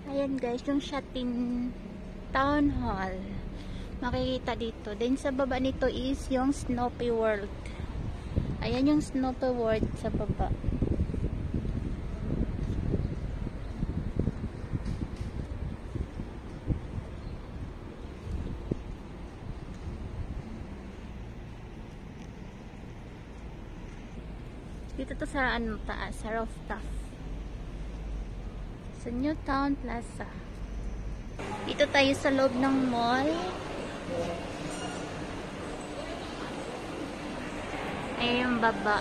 Ayan guys, yung Shatin Town Hall. Makikita dito. Then sa baba nito is yung Snoopy World. Ayan yung Snoopy World sa baba. Dito to sa ano taas, sa rooftop. Sa New Town Plaza. Dito tayo sa loob ng mall. Ayan yung baba.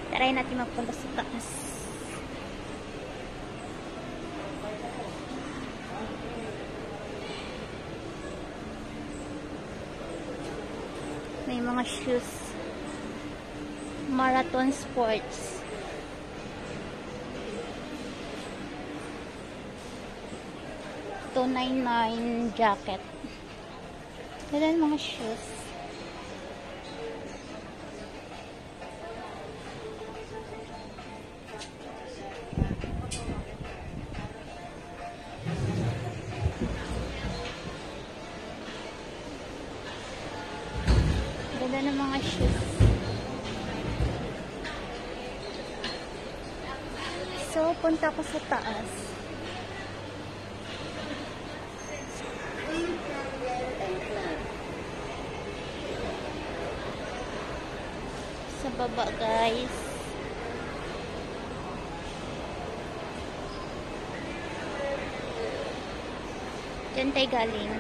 Try natin magpunta sa taas. May mga shoes. Marathon Sports. $299 jacket. Ganun mga shoes. Ganda ng mga shoes. So, punta ko sa taas. Sa baba, guys. Diyan tayo galing.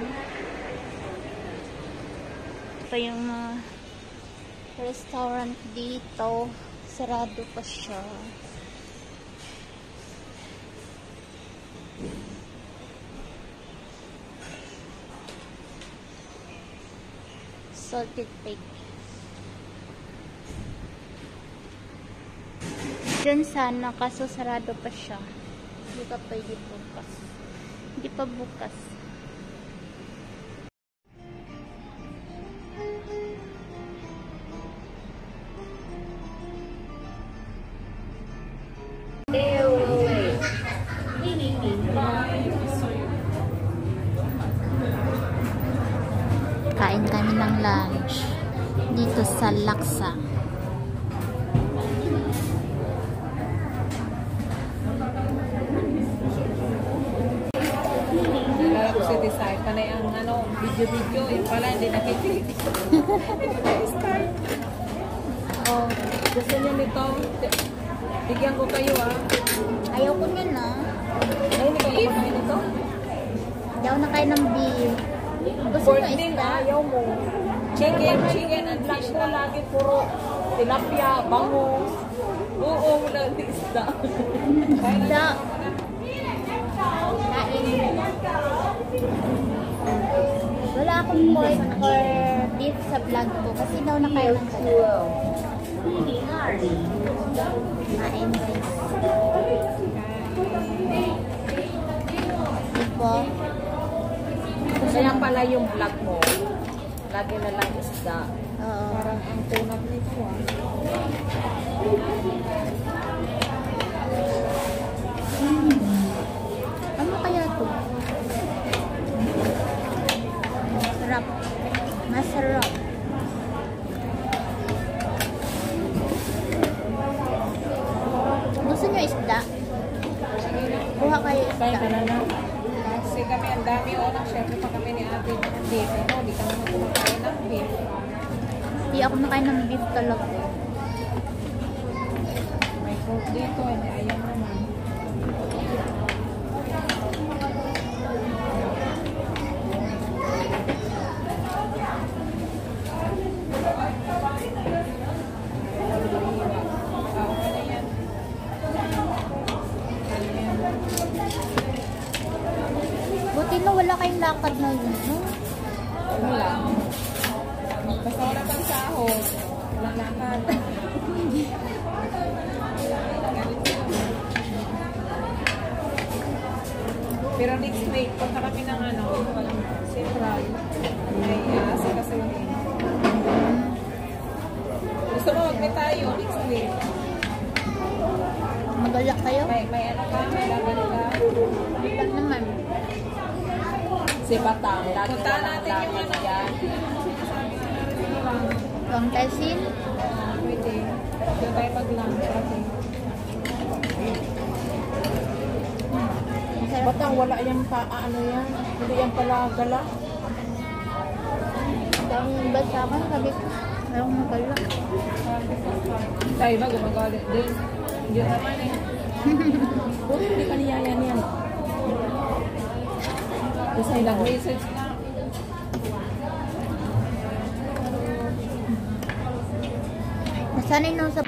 Ito yung restaurant dito. Sarado pa siya. Salted pig. Diyan sana, kaso sarado pa siya. Hindi pa pwede bukas. Hindi pa bukas. Kain kami ng lunch dito sa Laksa. Nalala ko si Desire pa na yung video-video. Yung pala hindi nakikinig. Oh, gusto niyo nito? Bigyan ko kayo Ayaw ko niya na. Ay, hindi kayo kumakain nito? Ayaw na kayo ng beef. Gusto nyo isda? Ayaw mo. Chicken and fish na lagi. Puro tilapia, bangus. Oo, wala di isda. Isda. Kain. Wala akong pork or beef sa vlog ko. Kasi daw na kayo ng kain guys. Dipo. Kasi lang pala yung vlog mo. Lagi na lang isda. Oo. Parang ang tunag nito Ano kaya ito? Sarap. Masarap. Gusto nyo isda? Kuha kayo isda. Kaya ka na na. Kasi kami ang dami syempre pa kami ni ate ng beef. Hindi kami kumakain ng beef. Hindi ako nakain ng beef talaga. May pork dito, hindi ayaw naman. Buti na wala kayong lakad na yun, no? Wala. Basta wala pang sahod. Walang lakad. Pero next week, punta kami ng Central. Ay, kasi yun. Gusto mo May tayo next week. Magalak kayo? May ano ka? May laban ka? Ilan naman? Si Batang. Punta natin yung ano yan. Ang tasin? Pwede. Doon tayo pag-lunch. Okay. Batang, wala yung ano yan. Hindi yan pala gala. Ang basa ka, sabi ko. Ayaw magalak. Tayo ba gumagalit din? Hindi naman eh. Buti hindi ka niyayan yan. Kasi nag-message na. Nasanay nung sa